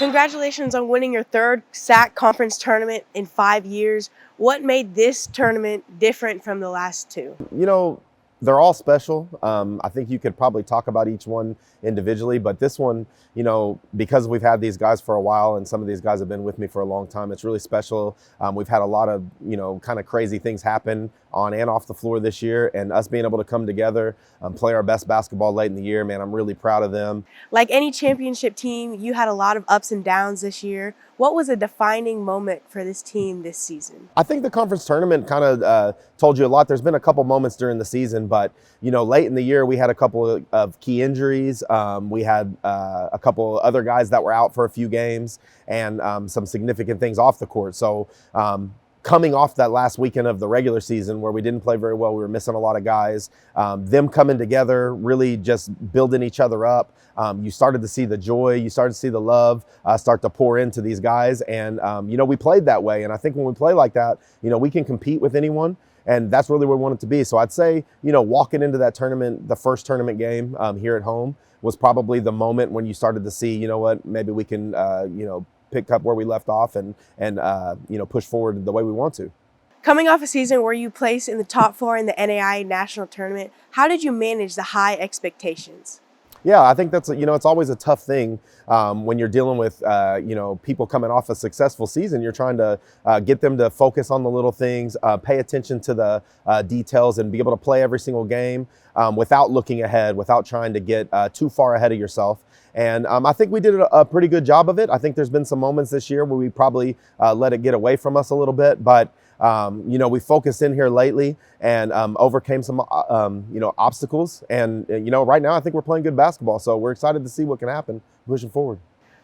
Congratulations on winning your third SAC conference tournament in 5 years. What made this tournament different from the last two? They're all special. I think you could probably talk about each one individually, but this one, because we've had these guys for a while and some of these guys have been with me for a long time, it's really special. We've had a lot of, kind of crazy things happen on and off the floor this year, and us being able to come together, play our best basketball late in the year, man, I'm really proud of them. Like any championship team, you had a lot of ups and downs this year. What was a defining moment for this team this season? I think the conference tournament kind of told you a lot. There's been a couple moments during the season, but late in the year we had a couple of key injuries. We had a couple other guys that were out for a few games, and some significant things off the court. So coming off that last weekend of the regular season where we didn't play very well, we were missing a lot of guys, them coming together, really just building each other up. You started to see the joy, you started to see the love start to pour into these guys. And, we played that way. And I think when we play like that, we can compete with anyone. And that's really where we want it to be. So I'd say, walking into that tournament, the first tournament game here at home was probably the moment when you started to see, maybe we can, pick up where we left off and push forward the way we want to. Coming off a season where you placed in the top 4 in the NAIA national tournament, how did you manage the high expectations? Yeah, I think that's, it's always a tough thing when you're dealing with, people coming off a successful season. You're trying to get them to focus on the little things, pay attention to the details, and be able to play every single game without looking ahead, without trying to get too far ahead of yourself. And I think we did a pretty good job of it. I think there's been some moments this year where we probably let it get away from us a little bit, but we focused in here lately and overcame some, obstacles. And, right now I think we're playing good basketball. So we're excited to see what can happen pushing forward.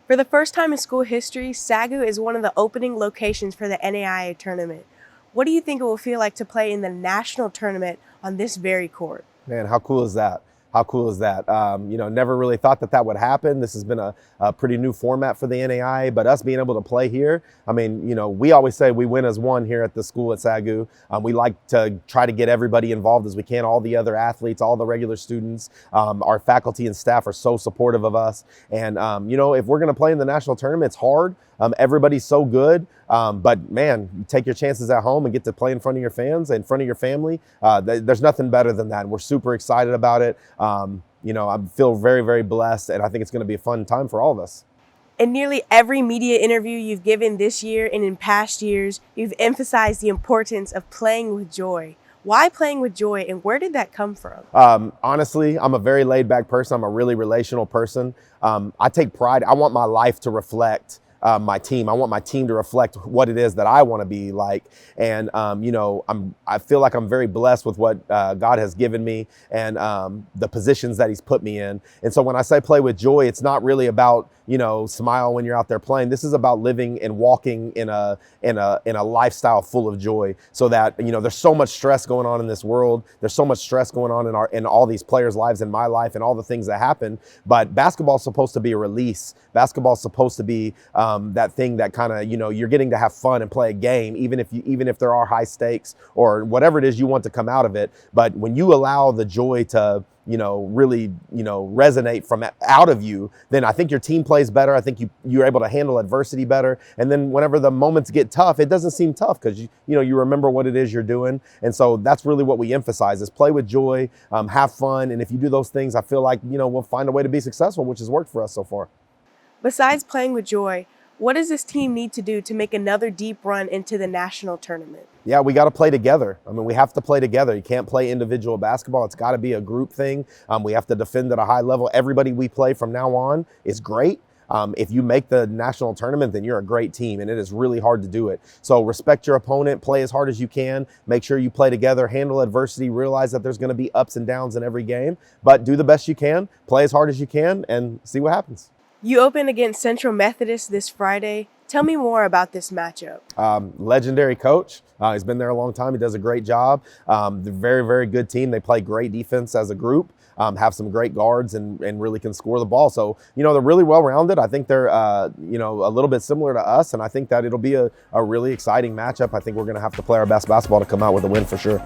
For the first time in school history, SAGU is one of the opening locations for the NAIA tournament. What do you think it will feel like to play in the national tournament on this very court? Man, how cool is that? How cool is that? Never really thought that would happen. This has been a pretty new format for the NAIA, but us being able to play here, we always say we win as one here at the school at SAGU. We like to try to get everybody involved as we can, all the other athletes, all the regular students. Our faculty and staff are so supportive of us. And, if we're gonna play in the national tournament, it's hard. Everybody's so good, but man, take your chances at home and get to play in front of your fans, in front of your family. There's nothing better than that. And we're super excited about it. I feel very, very blessed, and I think it's going to be a fun time for all of us. In nearly every media interview you've given this year and in past years, you've emphasized the importance of playing with joy. Why playing with joy, and where did that come from? Honestly, I'm a very laid back person. I'm a really relational person. I take pride. I want my life to reflect my team. I want my team to reflect what it is that I want to be like. And, I feel like I'm very blessed with what God has given me and the positions that he's put me in. And so when I say play with joy, it's not really about, smile when you're out there playing. This is about living and walking in a lifestyle full of joy, so that, there's so much stress going on in this world. There's so much stress going on in all these players' lives, in my life, and all the things that happen. But basketball is supposed to be a release. Basketball is supposed to be that thing that kind of, you're getting to have fun and play a game, even if there are high stakes or whatever it is you want to come out of it. But when you allow the joy to, really, resonate from out of you, then I think your team plays better. I think you're able to handle adversity better. And then whenever the moments get tough, it doesn't seem tough because you remember what it is you're doing. And so that's really what we emphasize, is play with joy, have fun. And if you do those things, I feel like, we'll find a way to be successful, which has worked for us so far. Besides playing with joy, what does this team need to do to make another deep run into the national tournament? Yeah, we got to play together. We have to play together. You can't play individual basketball. It's got to be a group thing. We have to defend at a high level. Everybody we play from now on is great. If you make the national tournament, then you're a great team, and it is really hard to do it. So respect your opponent, play as hard as you can, make sure you play together, handle adversity, realize that there's going to be ups and downs in every game, but do the best you can, play as hard as you can, and see what happens. You open against Central Methodist this Friday. Tell me more about this matchup. Legendary coach. He's been there a long time. He does a great job. They're a very, very good team. They play great defense as a group, have some great guards, and really can score the ball. So, they're really well-rounded. I think they're, a little bit similar to us, and I think that it'll be a really exciting matchup. I think we're going to have to play our best basketball to come out with a win for sure.